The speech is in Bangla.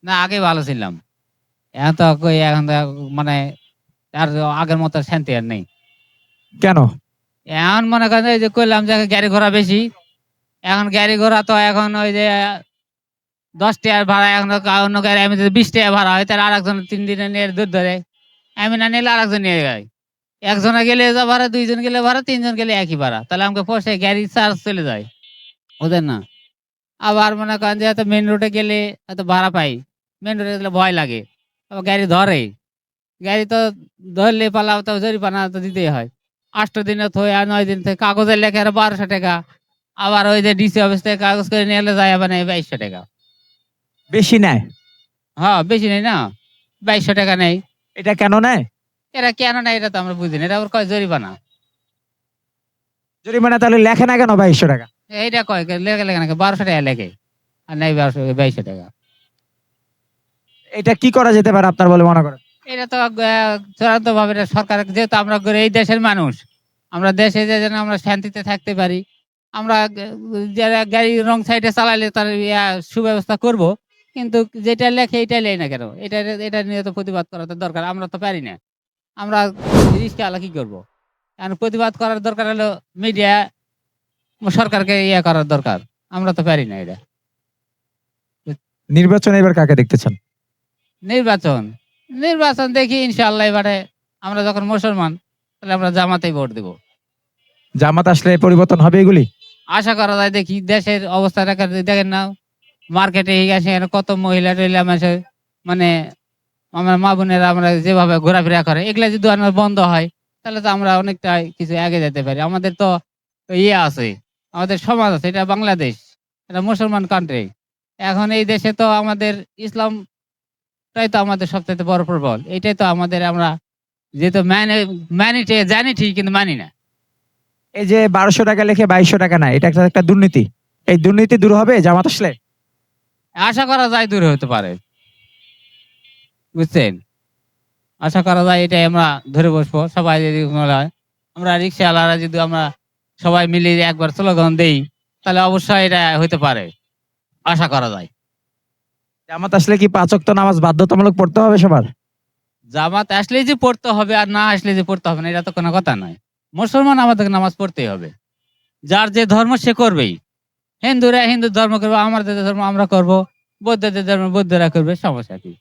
না আগে ভালো ছিলাম। এখন তো এখন তো মানে আর আগের মতো শান্তি আর নেই। কেন? এখন মনে করেন এই যে কইলাম যে গাড়ি ঘোড়া বেশি। এখন গাড়ি ঘোড়া তো এখন ওই যে ৳১০ ভাড়া, এখন অন্য গাড়ি আমি যদি ৳২০ ভাড়া হয় তাহলে আরেকজন ৩ দিনে নিয়ে দুধ ধরে। আমি না নিলে আরেকজন নিয়ে যায়। একজনে গেলে যা ভাড়া, ২ জন গেলে ভাড়া, ৩ জন গেলে একই ভাড়া। তাহলে আমাকে পোষায়, গাড়ির চার্জ চলে যায়। বুঝেন না? আবার মনে করেন যে মেইন রোডে গেলে এত ভাড়া পাই। মেইন রোডে গেলে ভয় লাগে। আবার গাড়ি ধরে। গাড়ি তো ধরলে পালা তো জরিমানা তো দিতেই হয়। ৮ দিনে থই আর ৯ দিন থেকে কাগজের লেখা আরো ৳১২০০। আবার ওই যে ডিসি অফিস থেকে কাগজ করে নিয়ে এলে যায় মানে ৳২২০০। বেশি নেয়? হ্যাঁ, বেশি নেই না। ৳২২০০ নেই। এটা কেন নেয়? এরা কেন নেয় এটা তো আমরা বুঝি না। এটা আবার কয় জরিমানা। জরিমানা তাহলে লেখে না কেন ২২০০ টাকা? এইটা কয় লেখে নাকি ৳১২০০ লেখে। আর নেয় ৳২২০০। এটা কি করা যেতে পারে আপনার বলে মনে করেন? এটা তো চূড়ান্তভাবে এটা সরকার, যেহেতু আমরা এই দেশের মানুষ, আমরা দেশে যে যেন আমরা শান্তিতে থাকতে পারি। আমরা যারা গাড়ি রং সাইডে চালাইলে তার সুব্যবস্থা করব। কিন্তু যেটা লেখে এইটা লেয় না কেন? এটা নিয়ে তো প্রতিবাদ করা তো দরকার। আমরা তো পারি না। আমরা রিস্কাওয়ালা কি করব? এখন প্রতিবাদ করার দরকার হলো মিডিয়া, সরকারকে করার দরকার। আমরা তো পারি না এটা। নির্বাচনে এবার কাকে দেখতে চান? নির্বাচন, নির্বাচন দেখি ইনশাআল্লাহ এবারে আমরা যখন মুসলমান তাহলে আমরা জামাতেই ভোট দেব। জামাত আসলে পরিবর্তন হবে এগুলি? আশা করা যায়, দেখি দেশের অবস্থা দেখেন না, মার্কেটে গেছে কত মহিলা-টহিলা মাসে মানে আমার মা বোনেরা আমরা যেভাবে ঘোরাফেরা করে, এগুলা যদি আমার বন্ধ হয় তাহলে তো আমরা অনেকটা কিছু আগে যেতে পারি। আমাদের তো আছে, আমাদের সমাজ আছে, এটা বাংলাদেশ, এটা মুসলমান কান্ট্রি। এখন এই দেশে তো আমাদের ইসলামটাই তো আমাদের সবচাইতে বড় প্রবল। এটাই তো আমাদের, আমরা যেহেতু জানি ঠিক কিন্তু মানি না। এই যে ১২০০ টাকা লেখে ২২০০ টাকা নেয়, এটা একটা দুর্নীতি। এই দুর্নীতি দূর হবে জামাত আসলে? আশা করা যায় দূর হতে পারে। বুঝছেন? আশা করা যায় এটাই আমরা ধরে বসবো। সবাই যদি আমরা রিক্সাওয়ালারা যদি আমরা সবাই মিলে একবার স্লোগান দেই তাহলে অবশ্যই এটা হইতে পারে। আশা করা যায়। জামাত আসলে কি ৫ ওয়াক্ত নামাজ বাধ্যতামূলক পড়তে হবে সবার? জামাত আসলেই যে পড়তে হবে আর না আসলে যে পড়তে হবে না, এটা তো কোনো কথা নয়। মুসলমান আমাদেরকে নামাজ পড়তেই হবে। যার যে ধর্ম সে করবেই। হিন্দুরা হিন্দু ধর্ম করবে, আমাদের ধর্ম আমরা করব। বৌদ্ধদের ধর্ম বৌদ্ধরা করবে, সমস্যা কি?